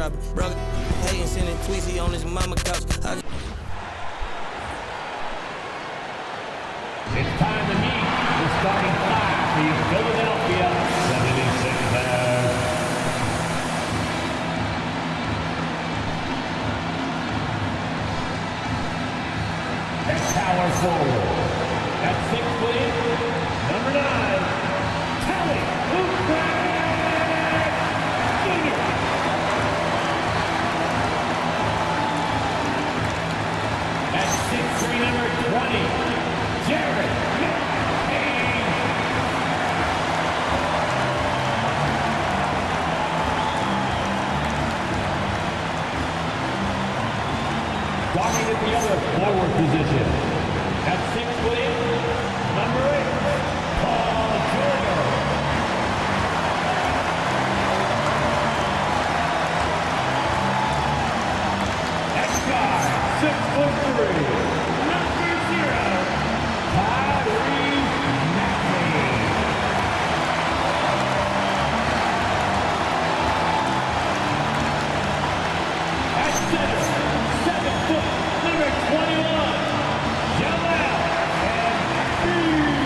drop it. Brother, hating, sending tweets, he on his mama couch. It's time to meet the starting five for the Philadelphia 76ers. At power forward, at 6 foot, number 9, Kelly Oubre Jr. At 6'3", number 20, Jared McCain. Guarding at the other forward position. At 6 foot, number 8, Paul George. At guard, 6'3", number 0, Tyrese Maxey. At center, 7 foot, number 21, Joel Embiid.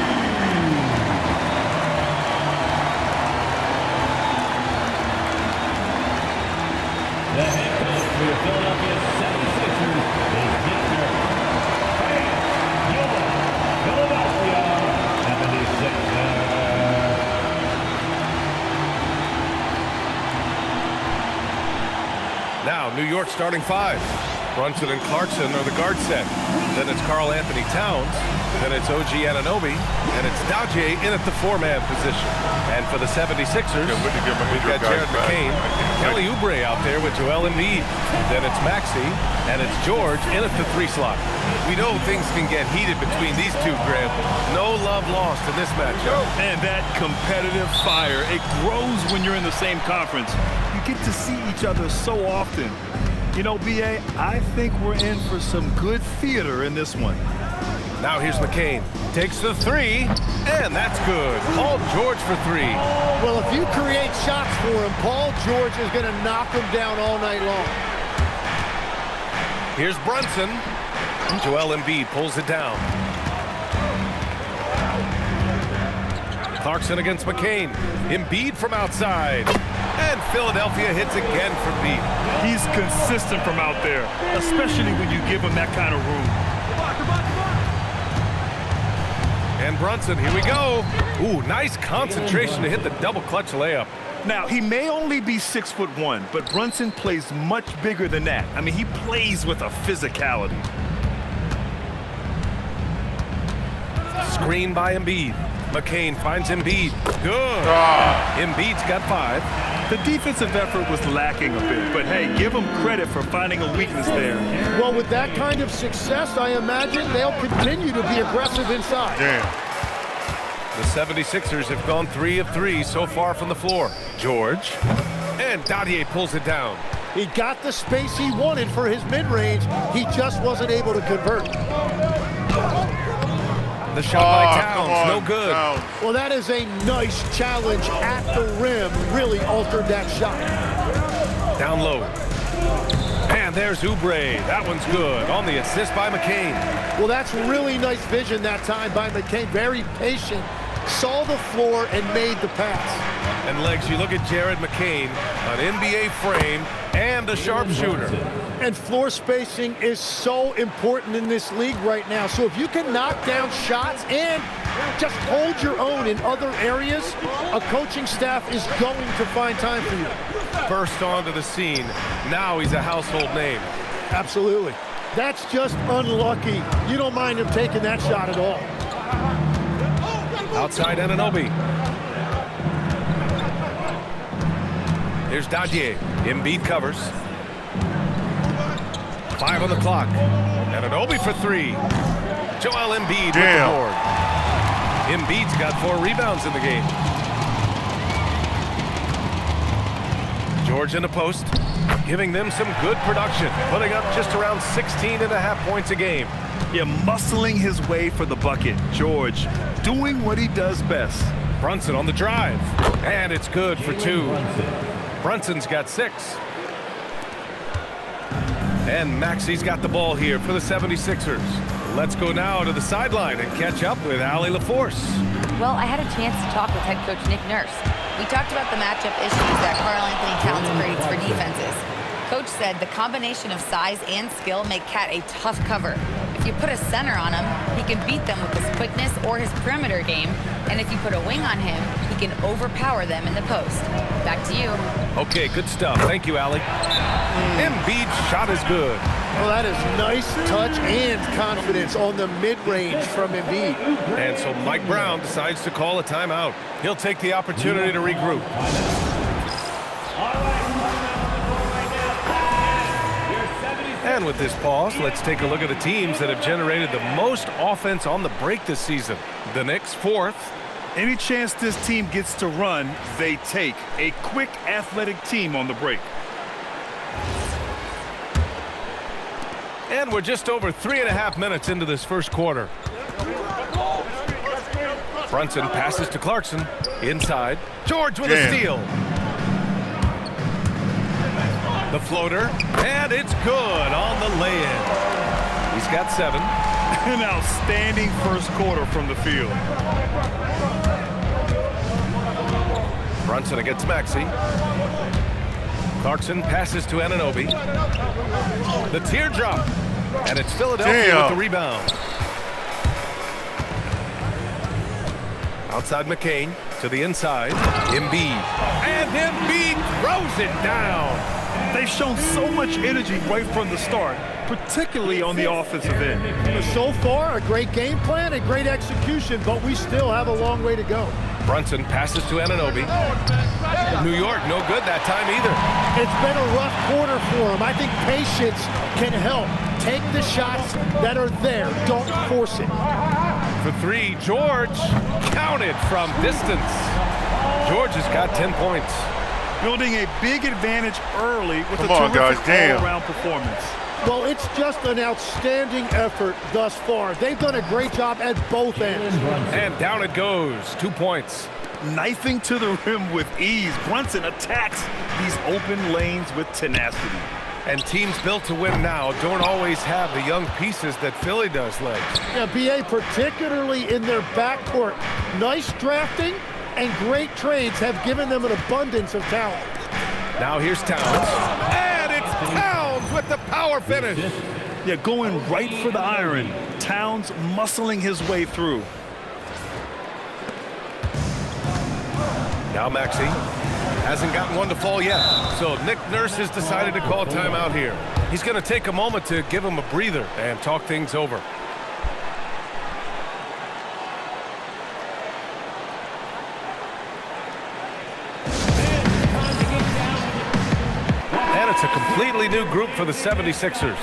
The head coach for the Philadelphia 76ers is Victor. Hey, your Philadelphia 76ers. Now, New York starting five. Brunson and Clarkson are the guard set. Then it's Karl Anthony Towns. Then it's OG Anunoby. And it's Daje in at the four-man position. And for the 76ers, we've got Jared McCain, Kelly Oubre out there with Joel Embiid. Then it's Maxey, and it's George in at the 3 slot. We know things can get heated between these two, Graham. No love lost in this matchup. And that competitive fire, it grows when you're in the same conference. You get to see each other so often. You know, B.A., I think we're in for some good theater in this one. Now here's McCain. Takes the 3, and that's good. Paul George for 3. Well, if you create shots for him, Paul George is going to knock him down all night long. Here's Brunson. Joel Embiid pulls it down. Clarkson against McCain. Embiid from outside. And Philadelphia hits again from deep. He's consistent from out there, especially when you give him that kind of room. And Brunson, here we go. Ooh, nice concentration to hit the double clutch layup. Now, he may only be 6'1", but Brunson plays much bigger than that. I mean, he plays with a physicality. Screen by Embiid. McCain finds Embiid. Good. Embiid's got 5. The defensive effort was lacking a bit, but hey, give them credit for finding a weakness there. Well, with that kind of success, I imagine they'll continue to be aggressive inside. Damn. The 76ers have gone 3 of 3 so far from the floor. George. And Daje pulls it down. He got the space he wanted for his mid-range. He just wasn't able to convert. The shot by Towns, no good. Well, that is a nice challenge at the rim. Really altered that shot. Down low. And there's Oubre. That one's good on the assist by McCain. Well, that's really nice vision that time by McCain. Very patient. Saw the floor and made the pass. And Legs, you look at Jared McCain, an NBA frame and a sharpshooter. And floor spacing is so important in this league right now. So if you can knock down shots and just hold your own in other areas, a coaching staff is going to find time for you. First onto the scene. Now he's a household name. Absolutely. That's just unlucky. You don't mind him taking that shot at all. Outside Anunoby. Here's Daje. Embiid covers. 5 on the clock. Anunoby for 3. Joel Embiid with the board. Embiid's got 4 rebounds in the game. George in the post, giving them some good production, putting up just around 16.5 points a game. Yeah, muscling his way for the bucket. George doing what he does best. Brunson on the drive, and it's good for 2. Brunson's got 6. And Maxi's got the ball here for the 76ers. Let's go now to the sideline and catch up with Allie LaForce. Well, I had a chance to talk with head coach Nick Nurse. We talked about the matchup issues that Karl Anthony Towns creates for defenses. Coach said the combination of size and skill make Cat a tough cover. If you put a center on him, he can beat them with his quickness or his perimeter game. And if you put a wing on him, he can overpower them in the post. Back to you. Okay, good stuff. Thank you, Allie. Embiid's shot is good. Well, that is nice touch and confidence on the mid-range from Embiid. And so Mike Brown decides to call a timeout. He'll take the opportunity to regroup. And with this pause, let's take a look at the teams that have generated the most offense on the break this season. The Knicks, 4th. Any chance this team gets to run, they take. A quick, athletic team on the break. And we're just over 3.5 minutes into this first quarter. Brunson passes to Clarkson. Inside. George with a steal. The floater. And it's good on the lay-in. He's got 7. An outstanding first quarter from the field. Brunson against Maxey. Clarkson passes to Anunoby. The teardrop. And it's Philadelphia with the rebound. Outside McCain to the inside. Embiid. And Embiid throws it down. They've shown so much energy right from the start, particularly on the offensive end. So far, a great game plan and great execution, but we still have a long way to go. Brunson passes to Anunoby. New York, no good that time either. It's been a rough quarter for him. I think patience can help. Take the shots that are there. Don't force it. For 3, George counted from distance. George has got 10 points. Building a big advantage early with a terrific all-around performance. Well, it's just an outstanding effort thus far. They've done a great job at both ends. And down it goes. 2 points. Knifing to the rim with ease. Brunson attacks these open lanes with tenacity. And teams built to win now don't always have the young pieces that Philly does, Legs. Yeah, BA, particularly in their backcourt. Nice drafting and great trades have given them an abundance of talent. Now here's Towns. And it's Towns with the power finish. Yeah, going right for the iron. Towns muscling his way through. Now Maxey hasn't gotten one to fall yet. So Nick Nurse has decided to call timeout here. He's going to take a moment to give him a breather and talk things over. And it's a completely new group for the 76ers.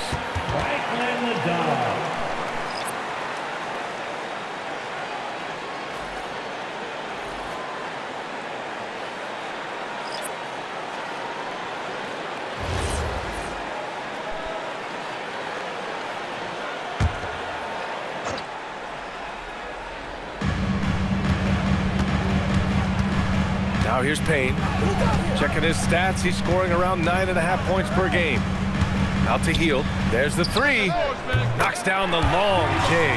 Now here's Payne. Checking his stats, he's scoring around 9.5 points per game. Out to Hield. There's the 3. Knocks down the long J.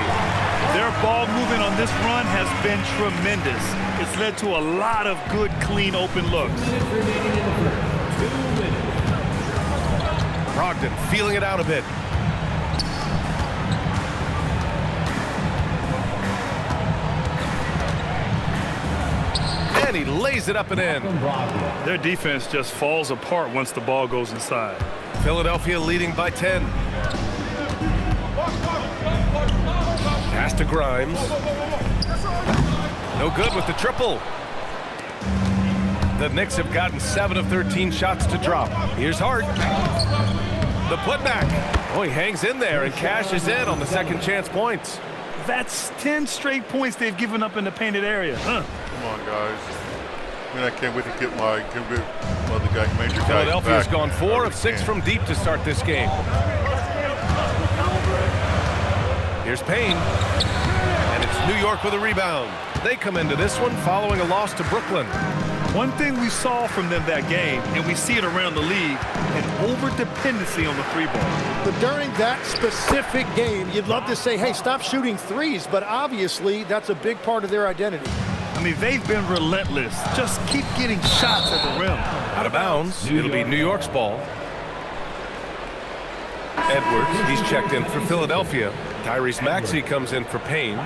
Their ball movement on this run has been tremendous. It's led to a lot of good, clean, open looks. Brogdon feeling it out a bit. And he lays it up and in. Their defense just falls apart once the ball goes inside. Philadelphia leading by 10. Pass to Grimes. No good with the triple. The Knicks have gotten 7 of 13 shots to drop. Here's Hart. The putback. Oh, he hangs in there and cashes in on the second chance points. That's 10 straight points they've given up in the painted area. Huh. Come on, guys. I mean, I can't wait to get my other guy, major guys Philadelphia's back. gone 4 of 6 from deep to start this game. Here's Payne. And it's New York with a rebound. They come into this one following a loss to Brooklyn. One thing we saw from them that game, and we see it around the league, an over-dependency on the three ball. But during that specific game, you'd love to say, hey, stop shooting threes, but obviously that's a big part of their identity. I mean, they've been relentless. Just keep getting shots at the rim. Out of bounds. It'll be New York's ball. Edwards, he's checked in for Philadelphia. Tyrese Maxey comes in for Payne.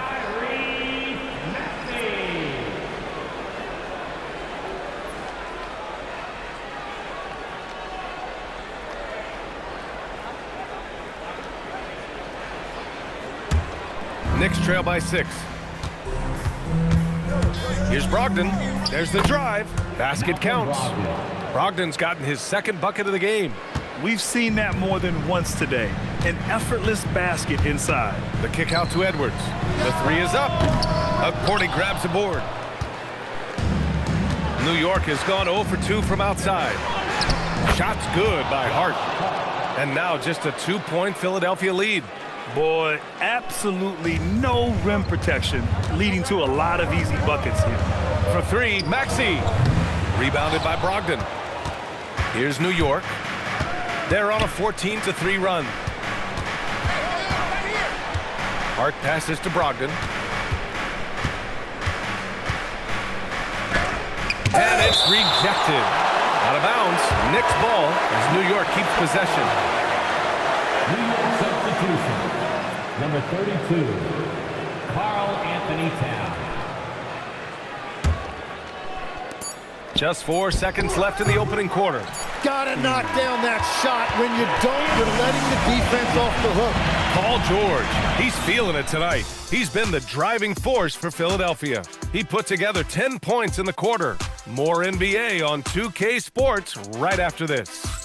Knicks trail by 6. Here's Brogdon. There's the drive. Basket counts. Brogdon's gotten his second bucket of the game. We've seen that more than once today. An effortless basket inside. The kick out to Edwards. The three is up. Porty grabs the board. New York has gone 0 for 2 from outside. Shots good by Hart. And now just a 2-point Philadelphia lead. Boy, absolutely no rim protection, leading to a lot of easy buckets here. For 3, Maxey. Rebounded by Brogdon. Here's New York. They're on a 14-3 run. Hart passes to Brogdon. And it's rejected. Out of bounds. Knicks ball as New York keeps possession. New York substitution. Number 32, Karl Anthony Towns. Just 4 seconds left in the opening quarter. Gotta knock down that shot. When you don't, you're letting the defense off the hook. Paul George, he's feeling it tonight. He's been the driving force for Philadelphia. He put together 10 points in the quarter. More NBA on 2K Sports right after this.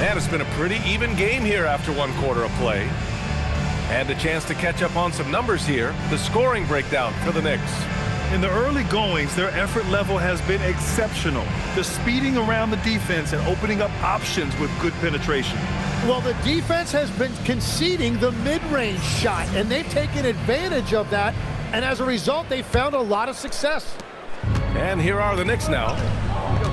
And it's been a pretty even game here after 1 quarter of play. And a chance to catch up on some numbers here. The scoring breakdown for the Knicks. In the early goings, their effort level has been exceptional. The speeding around the defense and opening up options with good penetration. Well, the defense has been conceding the mid-range shot, and they've taken advantage of that. And as a result, they found a lot of success. And here are the Knicks now,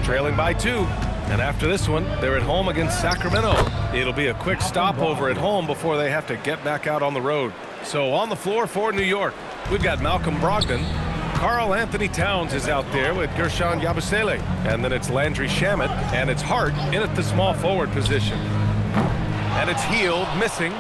trailing by 2. And after this one, they're at home against Sacramento. It'll be a quick stopover at home before they have to get back out on the road. So on the floor for New York, we've got Malcolm Brogdon. Karl Anthony Towns is out there with Gershon Yabusele. And then it's Landry Shamet, and it's Hart in at the small forward position. And it's Hield missing.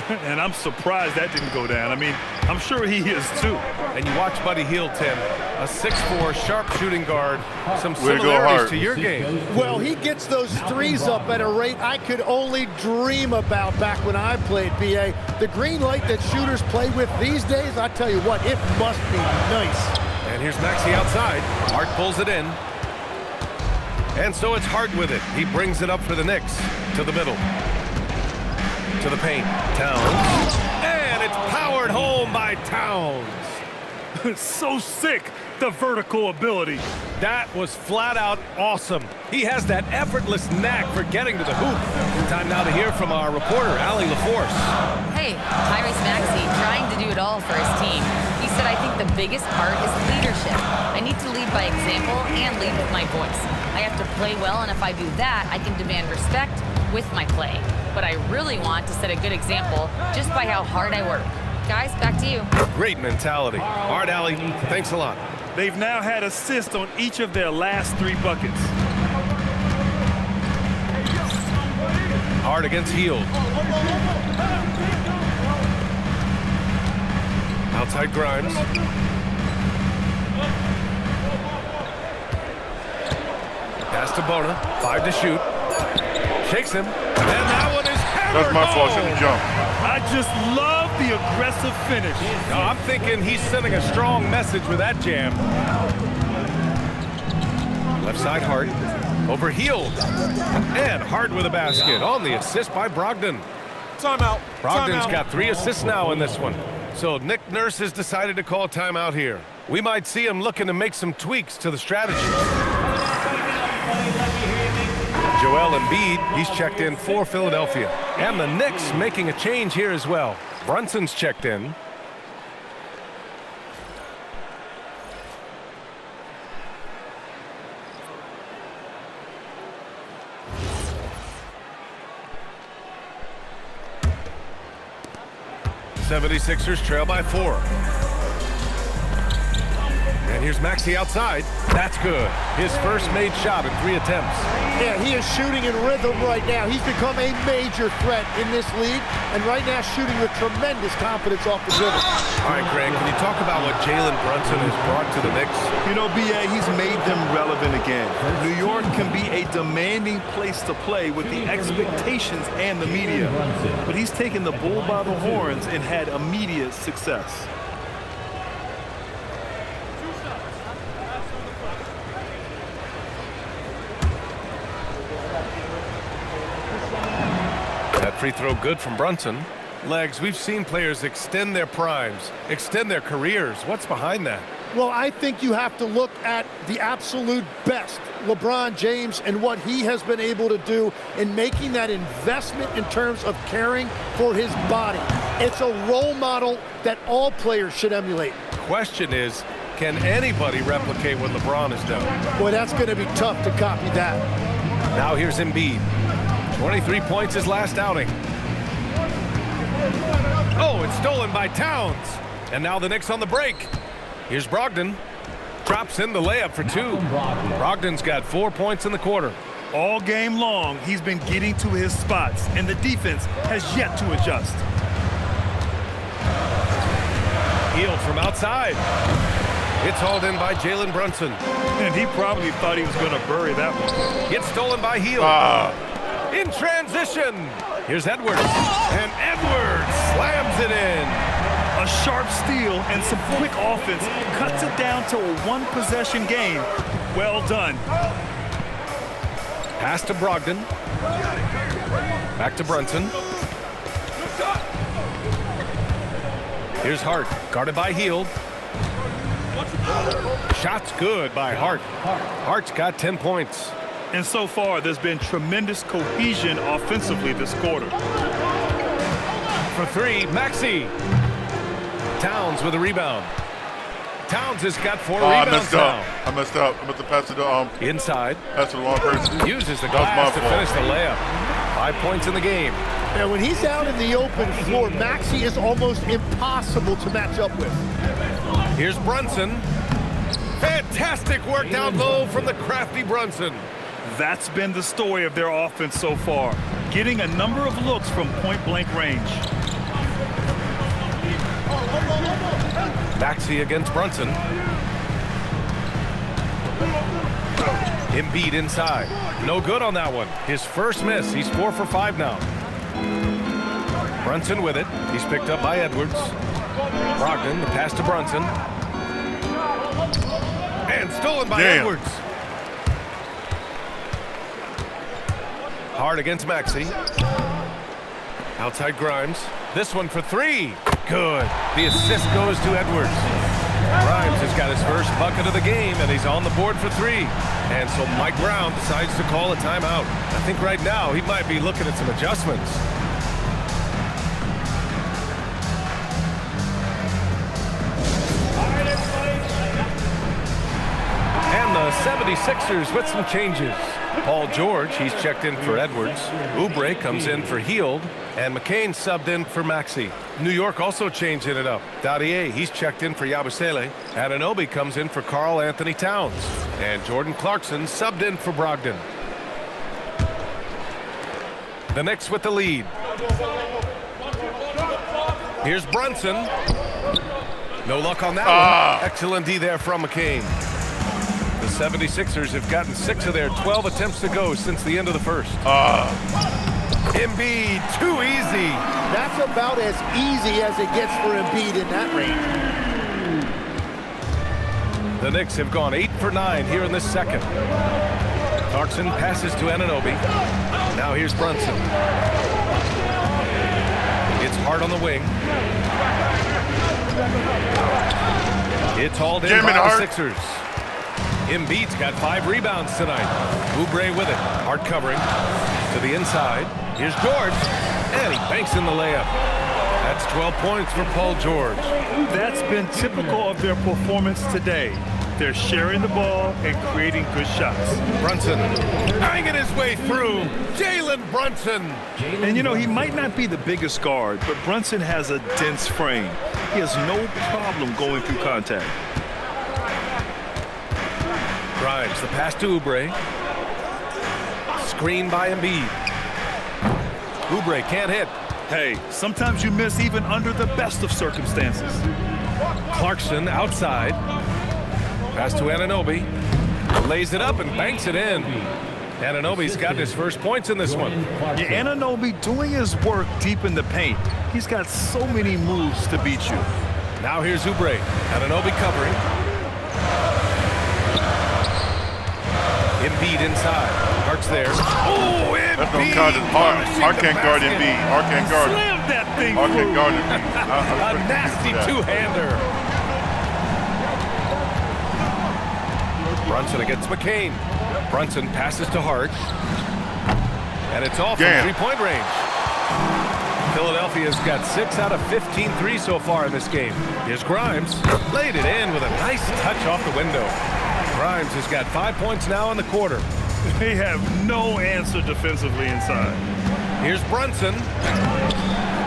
And I'm surprised that didn't go down. I mean, I'm sure he is too. And you watch Buddy Hield, Tim, a 6'4", sharp shooting guard. Some similarities to your game. Well, he gets those threes up at a rate I could only dream about back when I played, B.A. The green light that shooters play with these days, I tell you what, it must be nice. And here's Maxey outside. Hart pulls it in. And so it's Hart with it. He brings it up for the Knicks to the middle. To the paint. Towns. And it's powered home by Towns. So sick, the vertical ability. That was flat out awesome. He has that effortless knack for getting to the hoop. Time now to hear from our reporter, Allie LaForce. Hey, Tyrese Maxey trying to do it all for his team. He said, I think the biggest part is leadership. I need to lead by example and lead with my voice. I have to play well, and if I do that, I can demand respect with my play. But I really want to set a good example just by how hard I work. Guys, back to you. Great mentality. All right, Allie, thanks a lot. They've now had assists on each of their last 3 buckets. Hard against Hield. Outside Grimes. Pass to Bona. 5 to shoot. Shakes him. And that one is hammered. That's my fault. Shouldn't jump. I just love the aggressive finish. No, I'm thinking he's sending a strong message with that jam. Left side Hart. Over Hield. And Hart with a basket on the assist by Brogdon. Timeout. Brogdon's got 3 assists now in this one. So Nick Nurse has decided to call timeout here. We might see him looking to make some tweaks to the strategy. Joe Joel Embiid, he's checked in for Philadelphia. And the Knicks making a change here as well. Brunson's checked in. The 76ers trail by 4. And here's Maxey outside. That's good. His first made shot in 3 attempts. Yeah, he is shooting in rhythm right now. He's become a major threat in this league, and right now shooting with tremendous confidence off the dribble. All right, Greg, can you talk about what Jalen Brunson has brought to the Knicks? You know, B.A., he's made them relevant again. New York can be a demanding place to play with the expectations and the media. But he's taken the bull by the horns and had immediate success. That free throw good from Brunson. Legs, we've seen players extend their primes, extend their careers. What's behind that? Well, I think you have to look at the absolute best, LeBron James, and what he has been able to do in making that investment in terms of caring for his body. It's a role model that all players should emulate. Question is, can anybody replicate what LeBron has done? Boy, that's going to be tough to copy that. Now here's Embiid. 23 points his last outing. Oh, it's stolen by Towns. And now the Knicks on the break. Here's Brogdon. Drops in the layup for 2. Brogdon's got 4 points in the quarter. All game long, he's been getting to his spots, and the defense has yet to adjust. Hield from outside. It's hauled in by Jalen Brunson. And he probably thought he was going to bury that one. Gets stolen by Hield. In transition. Here's Edwards. And Edwards slams it in. A sharp steal and some quick offense cuts it down to a one-possession game. Well done. Pass to Brogdon. Back to Brunson. Here's Hart. Guarded by Hield. Shot's good by Hart. Hart's got 10 points. And so far, there's been tremendous cohesion offensively this quarter. For 3, Maxey. Towns with a rebound. Towns has got 4 rebounds now. I messed up. I'm about to pass it to inside. Pass to the wrong person. Uses the glass to finish the layup. 5 points in the game. Now, when he's out in the open floor, Maxey is almost impossible to match up with. Here's Brunson. Fantastic work down low from the crafty Brunson. That's been the story of their offense so far, getting a number of looks from point-blank range. Maxey against Brunson. Embiid inside. No good on that one. His first miss. He's 4 for 5 now. Brunson with it. He's picked up by Edwards. Brogdon, the pass to Brunson. And stolen by Edwards. Hard against Maxey. Outside Grimes. This one for 3. Good. The assist goes to Edwards. Grimes has got his first bucket of the game, and he's on the board for 3. And so Mike Brown decides to call a timeout. I think right now he might be looking at some adjustments. And the 76ers with some changes. Paul George, he's checked in for Edwards. Oubre comes in for Hield. And McCain subbed in for Maxey. New York also changing it up. Dadier, he's checked in for Yabusele. Anunoby comes in for Karl Anthony Towns. And Jordan Clarkson subbed in for Brogdon. The Knicks with the lead. Here's Brunson. No luck on that one. Excellent D there from McCain. The 76ers have gotten 6 of their 12 attempts to go since the end of the first. Embiid, too easy. That's about as easy as it gets for Embiid in that range. The Knicks have gone 8 for 9 here in this second. Clarkson passes to Anunoby. Now here's Brunson. It's Hart on the wing. It's hauled in by the Sixers. Embiid's got 5 rebounds tonight. Oubre with it. Hard covering. To the inside. Here's George. And he banks in the layup. That's 12 points for Paul George. That's been typical of their performance today. They're sharing the ball and creating good shots. Brunson banging his way through. Jalen Brunson. And you know, he might not be the biggest guard, but Brunson has a dense frame. He has no problem going through contact. Grimes, the pass to Oubre. Screen by Embiid. Oubre can't hit. Hey, sometimes you miss even under the best of circumstances. Clarkson outside. Pass to Anunoby. Lays it up and banks it in. Anunoby's got his first points in this one. Yeah, Anunoby doing his work deep in the paint. He's got so many moves to beat you. Now here's Oubre. Anunoby covering. Embiid inside. Hart's there. Oh, Embiid! That's no count as Hart. Hart can't guard Embiid. Hart can't guard him. Slam that thing Hart through. can't guard Embiid. A nasty two-hander. Brunson against McCain. Brunson passes to Hart. And it's off from three-point range. Philadelphia's got 6 out of 15 threes so far in this game. Here's Grimes. Laid it in with a nice touch off the window. Grimes has got 5 points now in the quarter. They have no answer defensively inside. Here's Brunson.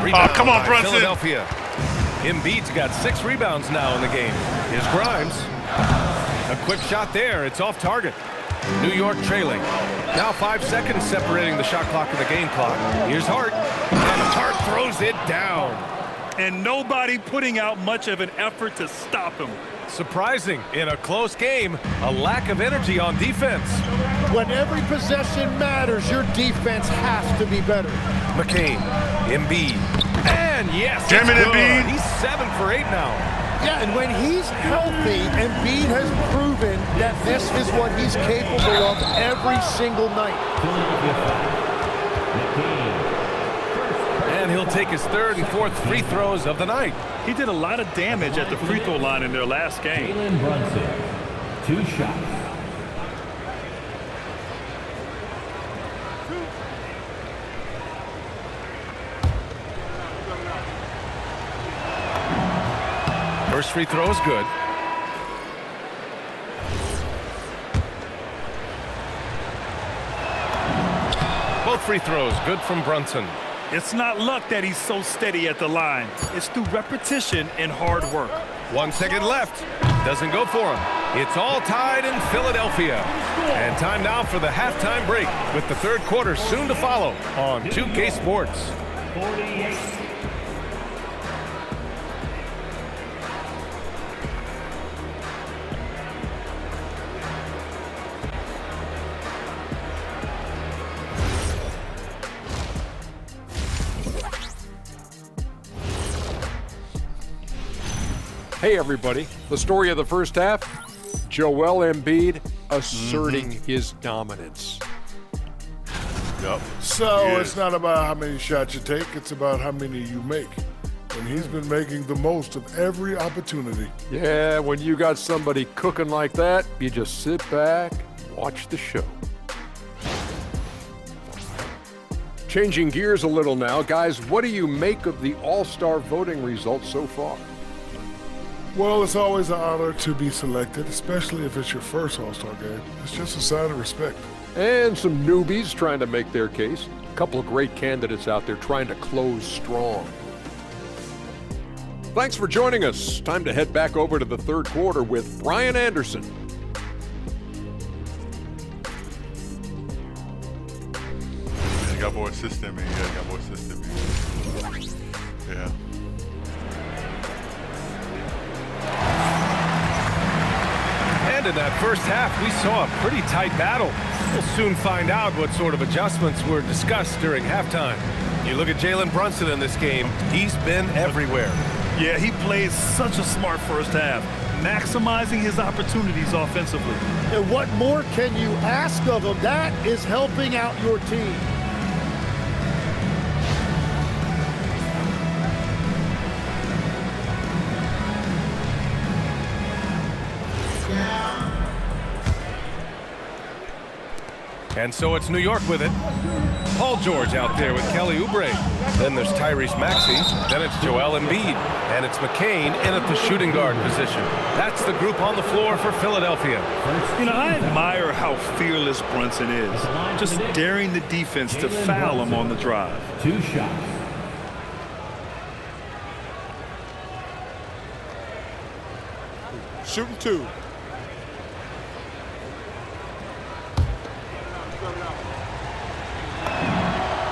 Rebound come on, by Brunson. Philadelphia. Embiid's got 6 rebounds now in the game. Here's Grimes. A quick shot there. It's off target. New York trailing. Now 5 seconds separating the shot clock and the game clock. Here's Hart. And Hart throws it down. And nobody putting out much of an effort to stop him. Surprising in a close game, a lack of energy on defense. When every possession matters, your defense has to be better. McCain, Embiid, and yes, Damn it, it's good. Embiid. He's 7 for 8 now. Yeah, and when he's healthy, Embiid has proven that this is what he's capable of every single night. And he'll take his 3rd and 4th free throws of the night. He did a lot of damage at the free throw line in their last game. Jalen Brunson, 2 shots. First free throw is good. Both free throws good from Brunson. It's not luck that he's so steady at the line. It's through repetition and hard work. 1 second left. Doesn't go for him. It's all tied in Philadelphia. And time now for the halftime break with the 3rd quarter soon to follow on 2K Sports. 48. Hey everybody, the story of the first half, Joel Embiid asserting his dominance. Yep. So it's not about how many shots you take, it's about how many you make. And he's been making the most of every opportunity. Yeah, when you got somebody cooking like that, you just sit back, watch the show. Changing gears a little now, guys, what do you make of the All-Star voting results so far? Well, it's always an honor to be selected, especially if it's your first All-Star game. It's just a sign of respect. And some newbies trying to make their case. A couple of great candidates out there trying to close strong. Thanks for joining us. Time to head back over to the 3rd quarter with Brian Anderson. You got more assists than me. Yeah, you got more assists than me. Yeah. And in that first half, we saw a pretty tight battle. We'll soon find out what sort of adjustments were discussed during halftime. You look at Jalen Brunson in this game, he's been everywhere. Yeah, he plays such a smart first half, maximizing his opportunities offensively. And what more can you ask of him? That is helping out your team. And so it's New York with it. Paul George out there with Kelly Oubre. Then there's Tyrese Maxey. Then it's Joel Embiid. And it's McCain in at the shooting guard position. That's the group on the floor for Philadelphia. You know, I admire how fearless Brunson is. Just daring the defense to foul him on the drive. 2 shots. Shooting 2.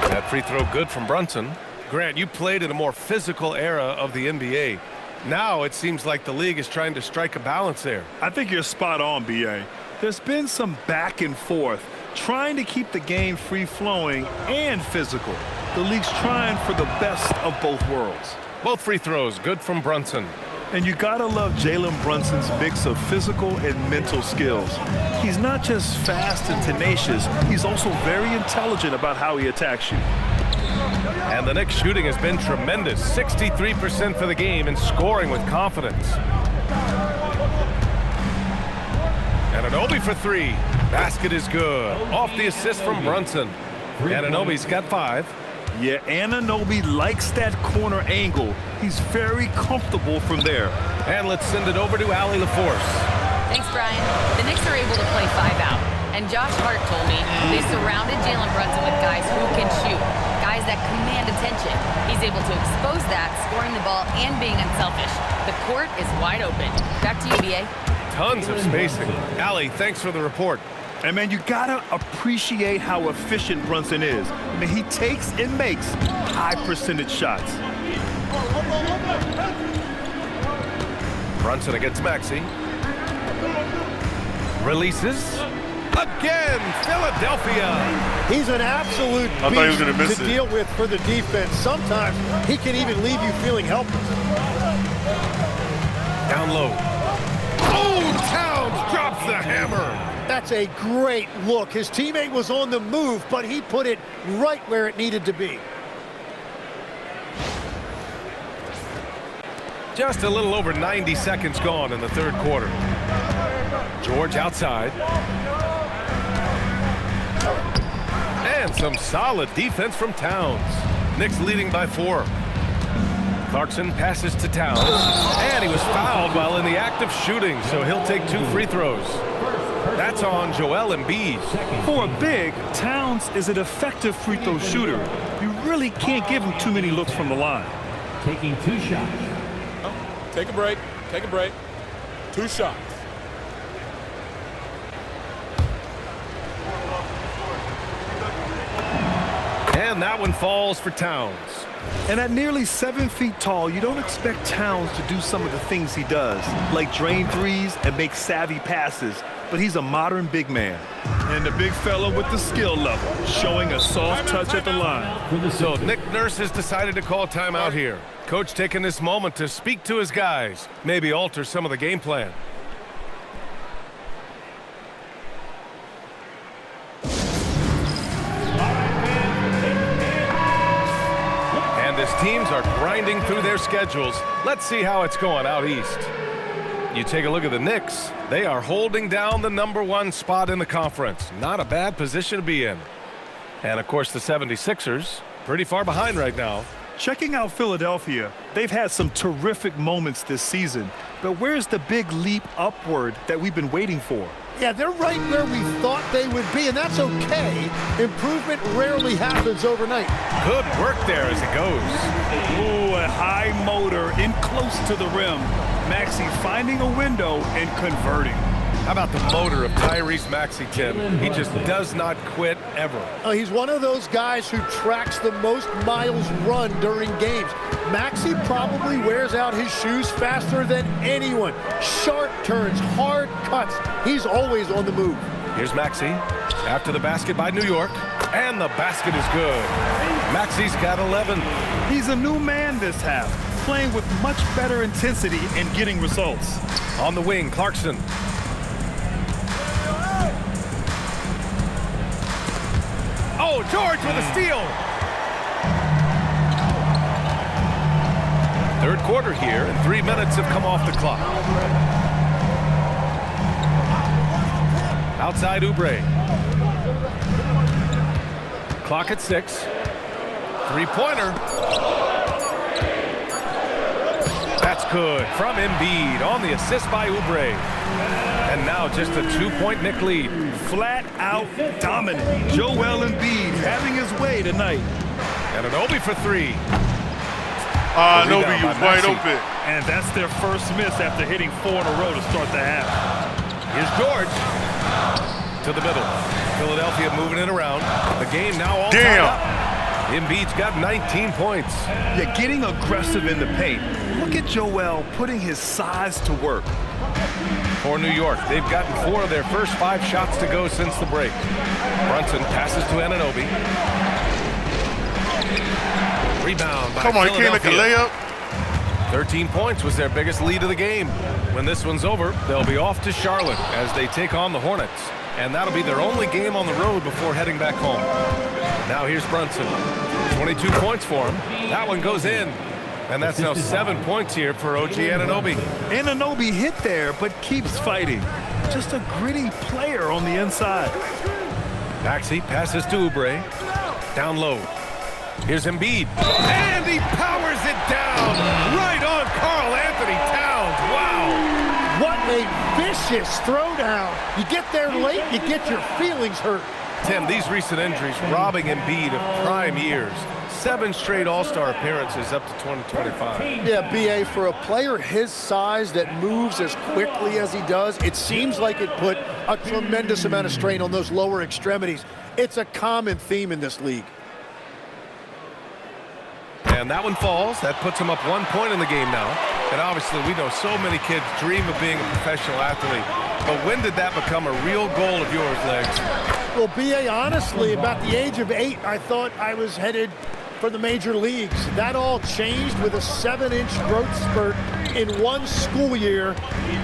That free throw good from Brunson. Grant, you played in a more physical era of the NBA. Now it seems like the league is trying to strike a balance there. I think you're spot on, B.A. There's been some back and forth, trying to keep the game free-flowing and physical. The league's trying for the best of both worlds. Both free throws good from Brunson. And you gotta love Jalen Brunson's mix of physical and mental skills. He's not just fast and tenacious, he's also very intelligent about how he attacks you. And the Knicks shooting has been tremendous. 63% for the game and scoring with confidence. And Anunoby for 3. Basket is good. Off the assist from Brunson. And Anunoby's got 5. Yeah, Anunoby likes that corner angle. He's very comfortable from there. And let's send it over to Allie LaForce. Thanks, Brian. The Knicks are able to play 5 out. And Josh Hart told me they surrounded Jalen Brunson with guys who can shoot, guys that command attention. He's able to expose that, scoring the ball and being unselfish. The court is wide open. Back to you, B.A. Tons of spacing. Allie, thanks for the report. And, man, you gotta appreciate how efficient Brunson is. I mean, he takes and makes high-percentage shots. Brunson against Maxey. Releases. Again, Philadelphia. He's an absolute I thought he was beast gonna miss to it. deal with for the defense. Sometimes he can even leave you feeling helpless. Down low. Oh, Towns drops the hammer. That's a great look. His teammate was on the move, but he put it right where it needed to be. Just a little over 90 seconds gone in the third quarter. George outside. And some solid defense from Towns. Knicks leading by 4. Clarkson passes to Towns. And he was fouled while in the act of shooting, so he'll take 2 free throws. That's on Joel Embiid. For a big, Towns is an effective free throw shooter. You really can't give him too many looks from the line. Taking 2 shots. Take a break. Take a break. 2 shots. And that one falls for Towns. And at nearly 7 feet tall, you don't expect Towns to do some of the things he does, like drain threes and make savvy passes. But he's a modern big man. And the big fella with the skill level, showing a soft touch at the line. So Nick Nurse has decided to call timeout here. Coach taking this moment to speak to his guys, maybe alter some of the game plan. And as teams are grinding through their schedules, let's see how it's going out east. You take a look at the Knicks. They are holding down the #1 spot in the conference. Not a bad position to be in. And, of course, the 76ers, pretty far behind right now. Checking out Philadelphia, they've had some terrific moments this season. But where's the big leap upward that we've been waiting for? Yeah, they're right where we thought they would be, and that's okay. Improvement rarely happens overnight. Good work there as it goes. Ooh, a high motor in close to the rim. Maxey finding a window and converting. How about the motor of Tyrese Maxey, Tim? He just does not quit ever. He's one of those guys who tracks the most miles run during games. Maxey probably wears out his shoes faster than anyone. Sharp turns, hard cuts. He's always on the move. Here's Maxey after the basket by New York, and the basket is good. Maxey's got 11. He's a new man this half, playing with much better intensity and getting results. On the wing, Clarkson. Oh, George with a steal. Third quarter here, and 3 minutes have come off the clock. Outside Oubre. Clock at 6. Three-pointer. That's good from Embiid on the assist by Oubre. And now just a 2-point Knick lead. Flat out dominant. Joel Embiid having his way tonight. And an Obi for 3. Nobi, you was wide open. And that's their first miss after hitting 4 in a row to start the half. Here's George to the middle. Philadelphia moving it around. The game now all tied up. Embiid's got 19 points. Yeah, getting aggressive in the paint. Look at Joel putting his size to work. For New York, they've gotten 4 of their first 5 shots to go since the break. Brunson passes to Anunoby. Rebound by Come on, he can't make a layup. 13 points was their biggest lead of the game. When this one's over, they'll be off to Charlotte as they take on the Hornets. And that'll be their only game on the road before heading back home. Now here's Brunson. 22 points for him. That one goes in. And that's now 7 points here for OG Anunoby. Anunoby hit there, but keeps fighting. Just a gritty player on the inside. Maxey passes to Oubre. Down low. Here's Embiid. And he powers it down. Right on Karl Anthony Towns. Wow. What a vicious throwdown. You get there late, you get your feelings hurt. Tim, these recent injuries robbing Embiid of prime years. 7 straight All-Star appearances up to 2025. Yeah, BA, for a player his size that moves as quickly as he does, it seems like it put a tremendous amount of strain on those lower extremities. It's a common theme in this league. And that one falls. That puts him up 1 point in the game now. And obviously, we know so many kids dream of being a professional athlete. But when did that become a real goal of yours, Legs? Well, BA, honestly, about the age of 8, I thought I was headed for the major leagues. That all changed with a 7-inch growth spurt in one school year.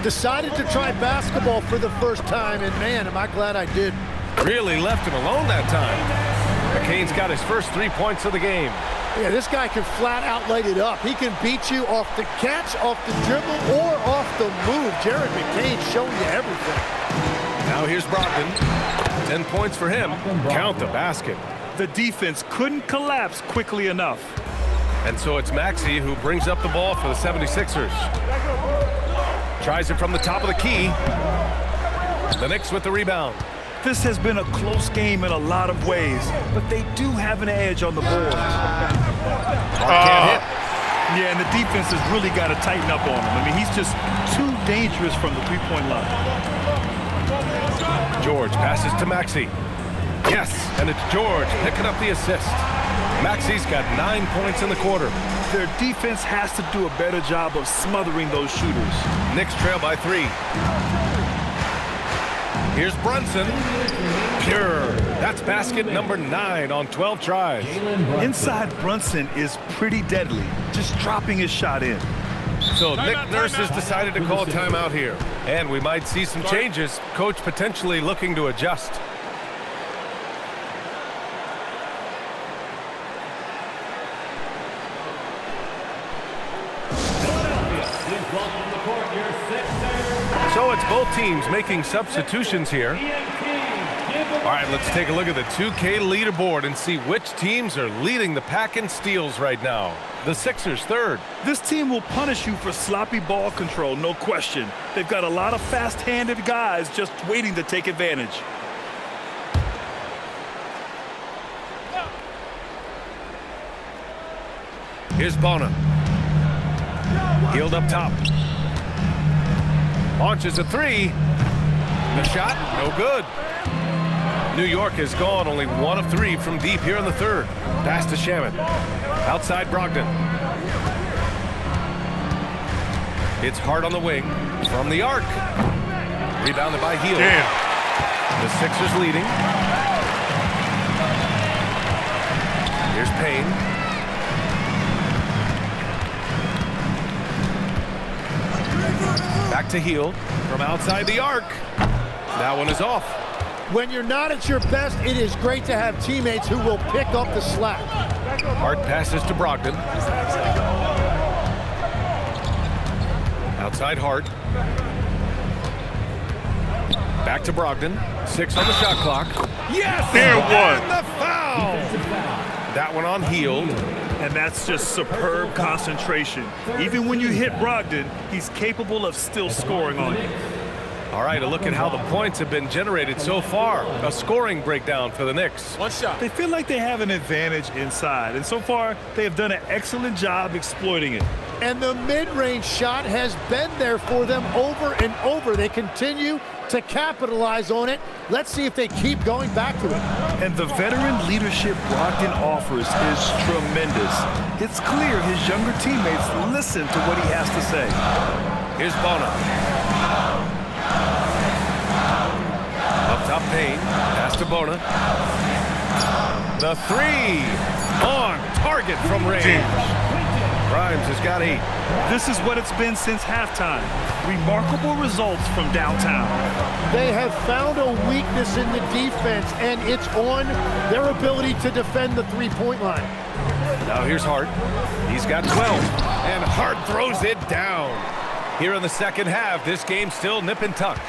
Decided to try basketball for the first time, and man, am I glad I did. Really left him alone that time. McCain's got his first 3 points of the game. Yeah, this guy can flat out light it up. He can beat you off the catch, off the dribble, or off the move. Jared McCain showing you everything. Now here's Brogdon. 10 points for him. Count the basket. The defense couldn't collapse quickly enough. And so it's Maxey who brings up the ball for the 76ers. Tries it from the top of the key. The Knicks with the rebound. This has been a close game in a lot of ways, but they do have an edge on the boards. Can't hit. Yeah, and the defense has really got to tighten up on him. I mean, he's just too dangerous from the three-point line. George passes to Maxey. Yes, and it's George picking up the assist. Maxey's got 9 points in the quarter. Their defense has to do a better job of smothering those shooters. Knicks trail by 3. Here's Brunson. Pure. That's basket number 9 on 12 tries. Inside Brunson is pretty deadly, just dropping his shot in. So Nick Nurse has decided to call a timeout here. And we might see some changes. Coach potentially looking to adjust. So it's both teams making substitutions here. All right, let's take a look at the 2K leaderboard and see which teams are leading the pack in steals right now. The Sixers third. This team will punish you for sloppy ball control, no question. They've got a lot of fast-handed guys just waiting to take advantage. Here's Bona. Healed up top. Launches a 3. The shot, no good. New York has gone only 1 of 3 from deep here in the third. Pass to Shaman. Outside Brogdon. It's hard on the wing from the arc. Rebounded by Hield. The Sixers leading. Here's Payne. Back to Hield from outside the arc. That one is off. When you're not at your best, it is great to have teammates who will pick up the slack. Hart passes to Brogdon. Outside Hart. Back to Brogdon. 6 on the shot clock. Yes! There and the foul! Wow! That one on Hield. And that's just superb concentration. Even when you hit Brogdon, he's capable of still scoring on you. All right, a look at how the points have been generated so far. A scoring breakdown for the Knicks. One shot. They feel like they have an advantage inside, and so far they have done an excellent job exploiting it. And the mid-range shot has been there for them over and over. They continue to capitalize on it. Let's see if they keep going back to it. And the veteran leadership Brogdon offers is tremendous. It's clear his younger teammates listen to what he has to say. Here's Bona. Up top, Payne. Pass to Bona. The three on target from range. Grimes has got 8. This is what it's been since halftime. Remarkable results from downtown. They have found a weakness in the defense, and it's on their ability to defend the three-point line. Now here's Hart. He's got 12, and Hart throws it down. Here in the second half, this game's still nip and tuck.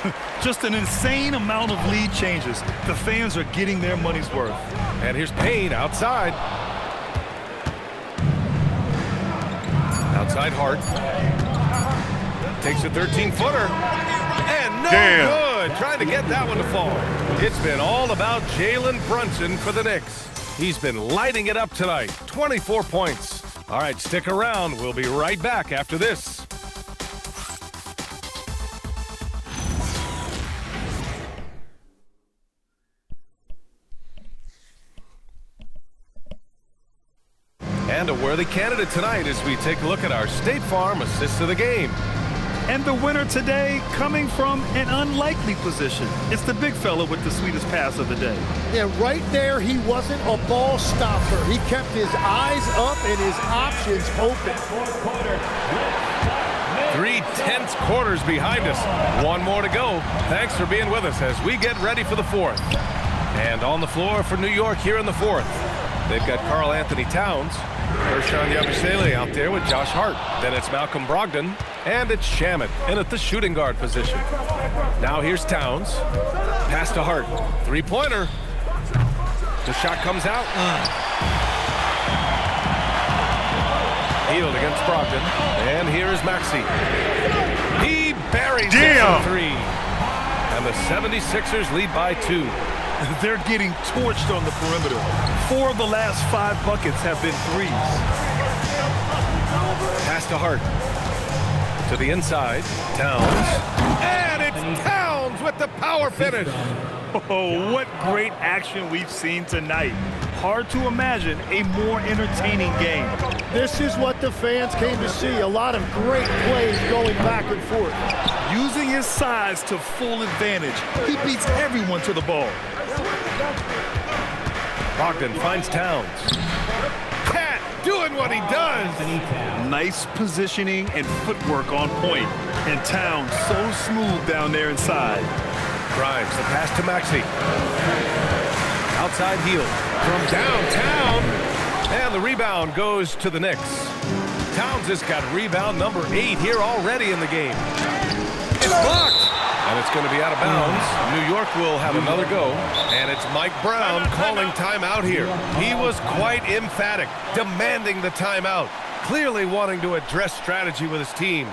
Just an insane amount of lead changes. The fans are getting their money's worth. And here's Payne outside. Outside Hart. Takes a 13-footer. And no good. Trying to get that one to fall. It's been all about Jalen Brunson for the Knicks. He's been lighting it up tonight. 24 points. All right, stick around. We'll be right back after this. And a worthy candidate tonight as we take a look at our State Farm assist of the game. And the winner today coming from an unlikely position. It's the big fella with the sweetest pass of the day. Yeah, right there, he wasn't a ball stopper. He kept his eyes up and his options open. 3 tense quarters behind us. One more to go. Thanks for being with us as we get ready for the fourth. And on the floor for New York here in the fourth, they've got Karl Anthony Towns, Ersan Yabusele out there with Josh Hart. Then it's Malcolm Brogdon, and it's Shamet in at the shooting guard position. Now here's Towns. Pass to Hart. Three-pointer. The shot comes out. Hield against Brogdon. And here is Maxey. He buries it for 3. And the 76ers lead by 2. They're getting torched on the perimeter. 4 of the last 5 buckets have been threes. Pass to Hart. To the inside. Towns. And it's Towns with the power finish. Oh, what great action we've seen tonight. Hard to imagine a more entertaining game. This is what the fans came to see. A lot of great plays going back and forth. Using his size to full advantage, he beats everyone to the ball. Brogdon finds Towns. Cat doing what he does. Nice positioning and footwork on point. And Towns so smooth down there inside. Grimes, the pass to Maxey. Outside Hield from downtown. And the rebound goes to the Knicks. Towns has got rebound number 8 here already in the game. It's blocked. And it's going to be out of bounds. New York will have another go. And it's Mike Brown calling timeout here. He was quite emphatic, demanding the timeout, clearly wanting to address strategy with his team.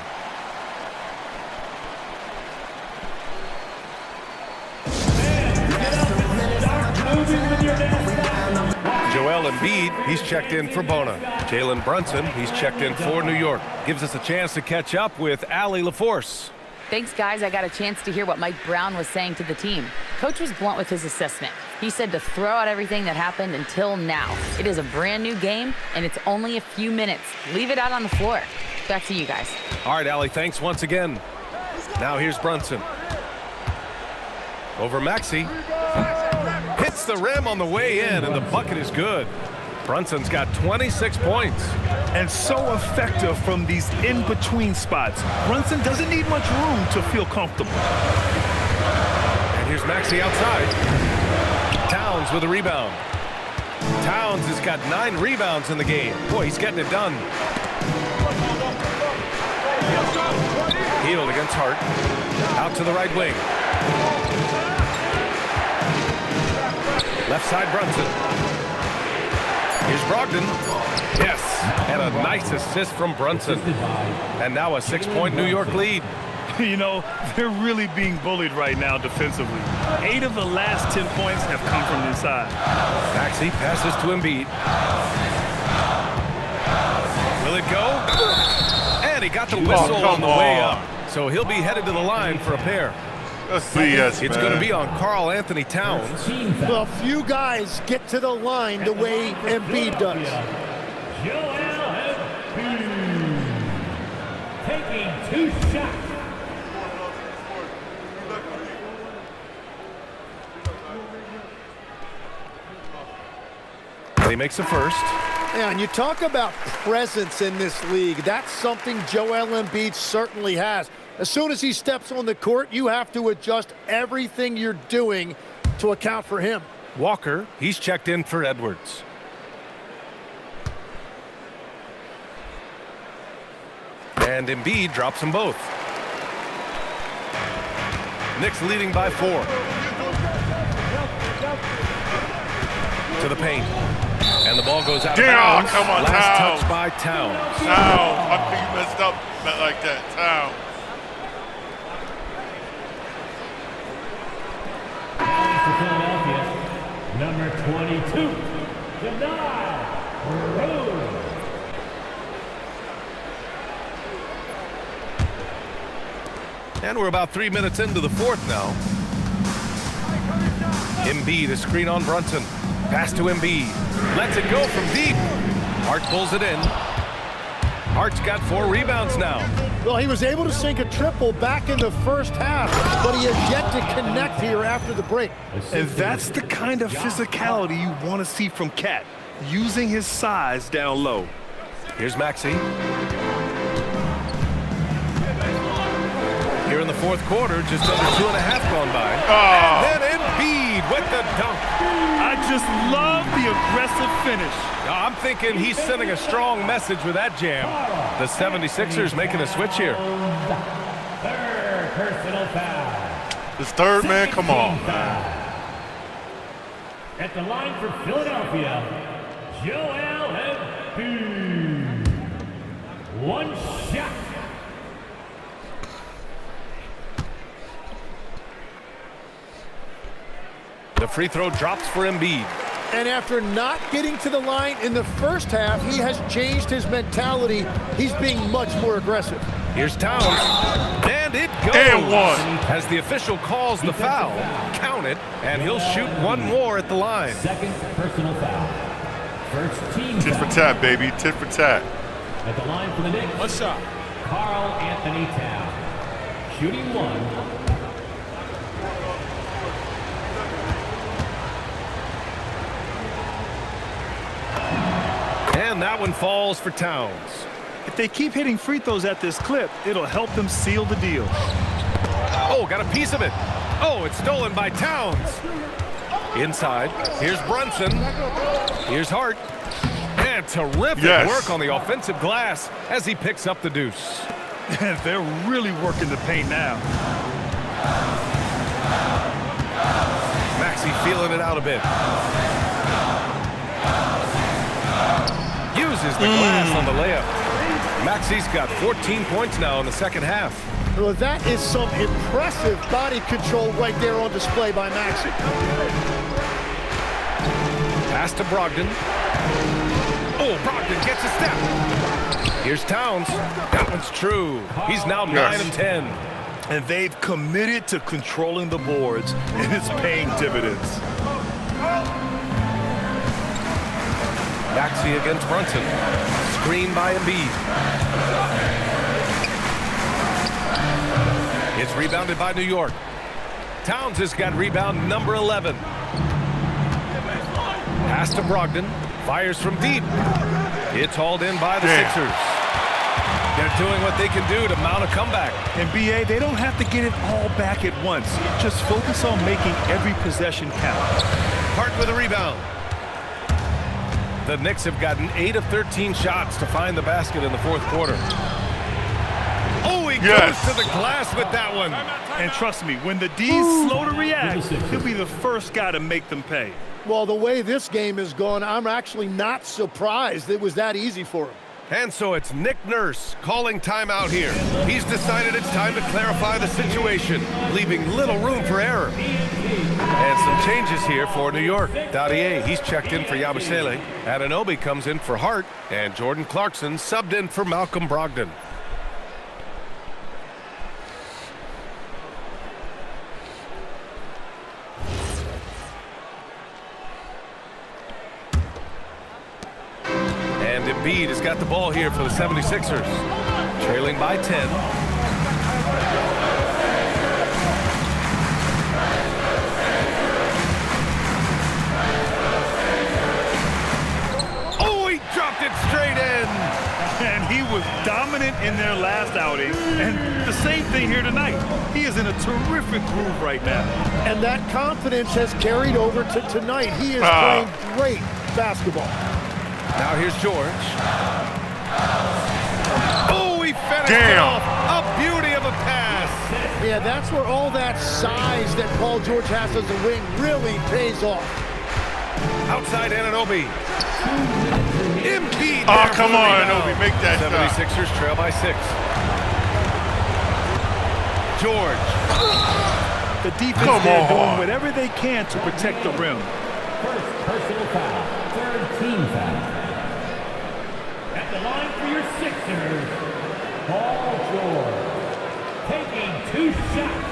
Joel Embiid, he's checked in for Bona. Jalen Brunson, he's checked in for New York. Gives us a chance to catch up with Allie LaForce. Thanks, guys. I got a chance to hear what Mike Brown was saying to the team. Coach was blunt with his assessment. He said to throw out everything that happened until now. It is a brand new game, and it's only a few minutes. Leave it out on the floor. Back to you guys. All right, Allie, thanks once again. Now here's Brunson. Over Maxey. Hits the rim on the way in, and the bucket is good. Brunson's got 26 points. And so effective from these in-between spots. Brunson doesn't need much room to feel comfortable. And here's Maxey outside. Towns with a rebound. Towns has got 9 rebounds in the game. Boy, he's getting it done. Hield against Hart. Out to the right wing. Left side Brunson. Here's Brogdon. Yes, and a nice assist from Brunson. And now a 6-point New York lead. You know, they're really being bullied right now defensively. 8 of the last 10 points have come from inside. Maxey passes to Embiid. Will it go? And he got the whistle on the way up. So he'll be headed to the line for a pair. That's BS, It's going to be on Karl Anthony Towns. Well, few guys get to the line the way Embiid does. Taking 2 shots. He makes a first. Yeah, and you talk about presence in this league. That's something Joel Embiid certainly has. As soon as he steps on the court, you have to adjust everything you're doing to account for him. Walker, he's checked in for Edwards. And Embiid drops them both. Knicks leading by 4. To the paint. And the ball goes out of bounds. Come on, Last Towns. touch by Towns. I think you messed up like that. Towns. For Philadelphia, number 22, Denial Rose. And we're about 3 minutes into the fourth now. Embiid, a screen on Brunson. Pass to Embiid. Lets it go from deep. Hart pulls it in. Hart's got 4 rebounds now. Well, he was able to sink a triple back in the first half, but he has yet to connect here after the break. And that's the kind of physicality you want to see from Cat, using his size down low. Here's Maxey. Here in the fourth quarter, just under 2.5 gone by. And then Embiid with the dunk. I just love the aggressive finish. I'm thinking he's sending a strong message with that jam. The 76ers making a switch here. Third personal foul. This third, man, come on, man. At the line for Philadelphia, Joel Embiid. 1 shot. The free throw drops for Embiid. And after not getting to the line in the first half, he has changed his mentality. He's being much more aggressive. Here's Towns. And it goes. And 1. As the official calls the foul, count it, and he'll shoot 1 more at the line. Second personal foul. First team Tit for foul. tat, baby. Tit for tat. At the line for the Knicks. What's up? Karl Anthony Towns. Shooting 1. And that one falls for Towns. If they keep hitting free throws at this clip, it'll help them seal the deal. Oh, got a piece of it. Oh, it's stolen by Towns. Inside, here's Brunson. Here's Hart. And terrific work on the offensive glass as he picks up the deuce. They're really working the paint now. Maxey feeling it out a bit. Uses the glass on the layup. Maxey's got 14 points now in the second half. Well, that is some impressive body control right there on display by Maxey. Pass to Brogdon. Oh, Brogdon gets a step. Here's Towns. That one's true. He's now 9 of 10. And they've committed to controlling the boards, and it's paying dividends. Maxey against Brunson. Screen by Embiid. It's rebounded by New York. Towns has got rebound number 11. Pass to Brogdon. Fires from deep. It's hauled in by the Sixers. They're doing what they can do to mount a comeback. And BA, they don't have to get it all back at once. Just focus on making every possession count. Hart with a rebound. The Knicks have gotten 8 of 13 shots to find the basket in the fourth quarter. Oh, he goes to the glass with that one. And trust me, when the D's slow to react, he'll be the first guy to make them pay. Well, the way this game is going, I'm actually not surprised it was that easy for him. And so it's Nick Nurse calling timeout here. He's decided it's time to clarify the situation, leaving little room for error. And some changes here for New York. Dadier, he's checked in for Yabusele. Anunoby comes in for Hart. And Jordan Clarkson subbed in for Malcolm Brogdon. And Embiid has got the ball here for the 76ers. Trailing by 10. Oh, he dropped it straight in. And he was dominant in their last outing. And the same thing here tonight. He is in a terrific groove right now. And that confidence has carried over to tonight. He is playing great basketball. Now here's George. Oh, he finished it off. A beauty of a pass. Yeah, that's where all that size that Paul George has as a wing really pays off. Outside Anunoby. Embiid. Oh, come on, Anunoby, make that 76ers trail by 6. George. The defense there doing whatever they can to protect the rim. First personal foul. Third team foul. At the line for your Sixers, Paul George, taking 2 shots.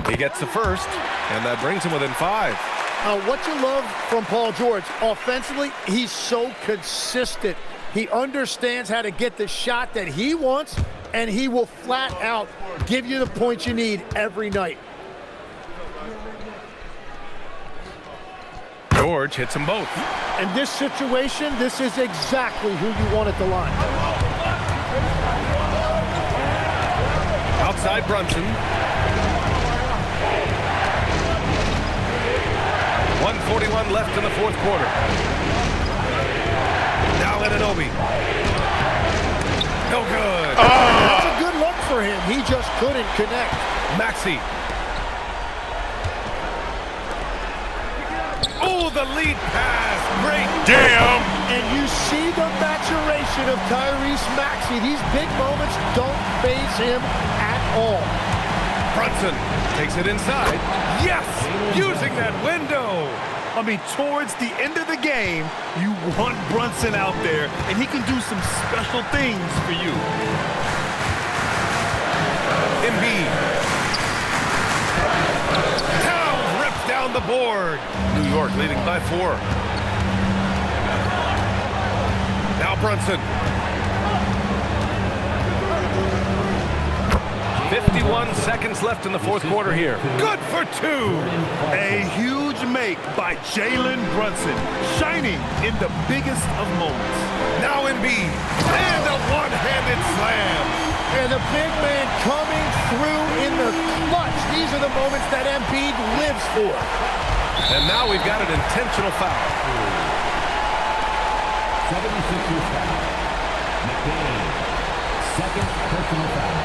He gets the first, and that brings him within 5. What you love from Paul George, offensively, he's so consistent. He understands how to get the shot that he wants, and he will flat out give you the points you need every night. George hits them both. In this situation, this is exactly who you want at the line. Outside Brunson. 1:41 left in the 4th quarter. Now Anunoby. No good. That's a good look for him. He just couldn't connect. Maxey. Oh, the lead pass. Great. Damn. And you see the maturation of Tyrese Maxey. These big moments don't faze him at all. Brunson takes it inside. Yes! Using that window. I mean, towards the end of the game, you want Brunson out there, and he can do some special things for you. Embiid. Towns rips down the board. New York leading by 4. Now Brunson. 51 seconds left in the 4th quarter here. Good for 2. A huge make by Jalen Brunson, shining in the biggest of moments. Now Embiid, and a one-handed slam. And the big man coming through in the clutch. These are the moments that Embiid lives for. And now we've got an intentional foul. 76ers foul. McCain, second personal foul.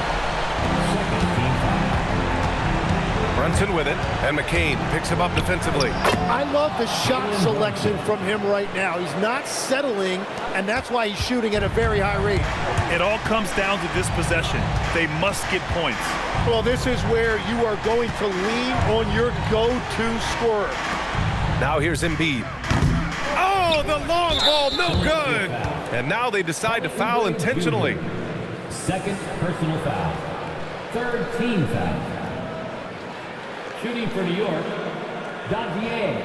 Brunson with it, and McCain picks him up defensively. I love the shot selection from him right now. He's not settling, and that's why he's shooting at a very high rate. It all comes down to this possession. They must get points. Well, this is where you are going to lean on your go-to scorer. Now here's Embiid. Oh, the long ball, no good. And now they decide to foul intentionally. Second personal foul. Third team foul. Shooting for New York, Dadier.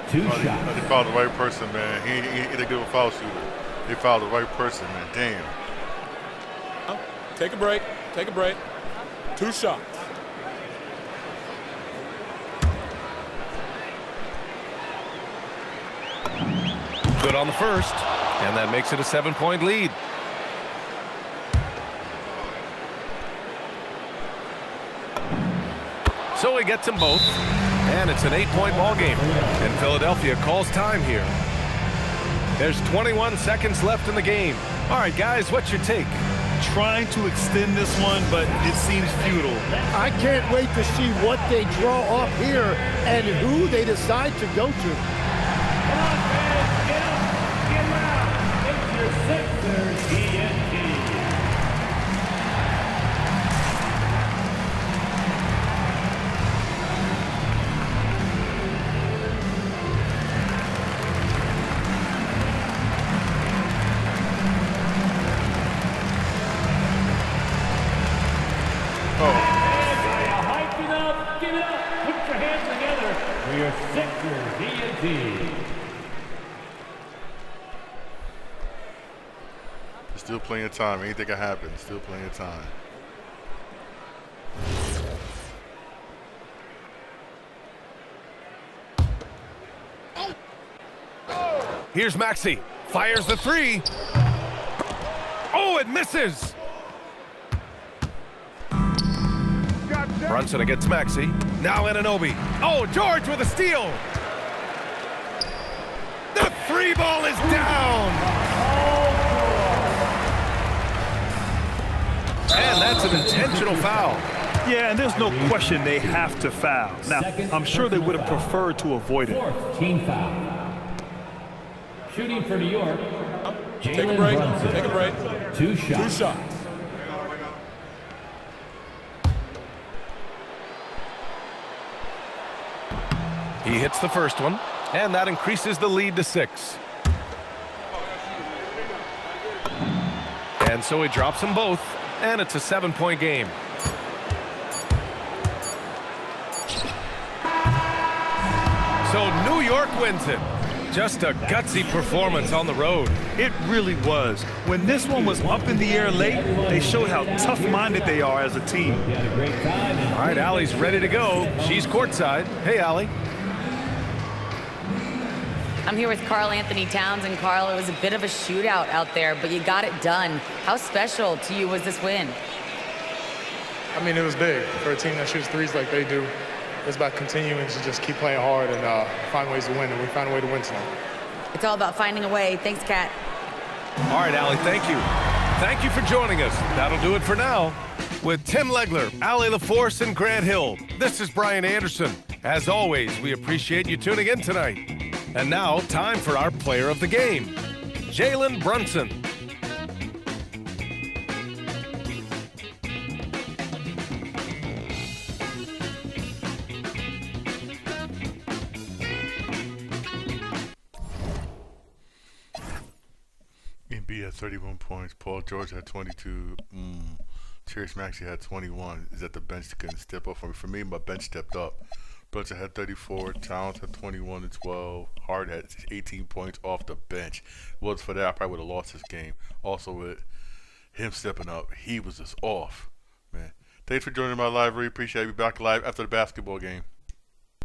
2 shots. They fouled the right person, man. He ain't a good foul shooter. They fouled the right person, man. Damn. Take a break. Take a break. 2 shots. Good on the first, and that makes it a 7-point lead. So he gets them both. And it's an 8-point ball game. And Philadelphia calls time here. There's 21 seconds left in the game. All right, guys, what's your take? Trying to extend this one, but it seems futile. I can't wait to see what they draw up here and who they decide to go to. Come on, fans, get up, get loud. It's your Sixers TNT. Still plenty of time. Anything can happen. Still plenty of time. Here's Maxey. Fires the three. Oh, it misses. Brunson against Maxey. Now Anunoby. Oh, George with a steal. The three ball is down. And that's an intentional foul. Yeah, and there's no question they have to foul. Now, I'm sure they would have preferred to avoid it. Fourth team foul. Shooting for New York. Take a break. Brunson. Take a break. 2 shots. 2 shots. He hits the first one, and that increases the lead to 6. And so he drops them both, and it's a 7-point game. So New York wins it. Just a gutsy performance on the road. It really was. When this one was up in the air late, they showed how tough-minded they are as a team. All right, Allie's ready to go. She's courtside. Hey, Allie. I'm here with Karl Anthony Towns, and Karl, it was a bit of a shootout out there, but you got it done. How special to you was this win? I mean, it was big for a team that shoots threes like they do. It's about continuing to just keep playing hard and find ways to win, and we found a way to win tonight. It's all about finding a way. Thanks, Kat. All right, Allie, thank you. Thank you for joining us. That'll do it for now. With Tim Legler, Allie LaForce, and Grant Hill, this is Brian Anderson. As always, we appreciate you tuning in tonight. And now, time for our player of the game, Jalen Brunson. Embiid had 31 points. Paul George had 22. Tyrese Maxey had 21. Is that the bench couldn't step up for me? For me, my bench stepped up. Brunson had 34. Towns had 21 and 12. Hart had 18 points off the bench. Was for that, I probably would have lost this game. Also with him stepping up, he was just off, man. Thanks for joining my live. Really appreciate you. Back live after the basketball game.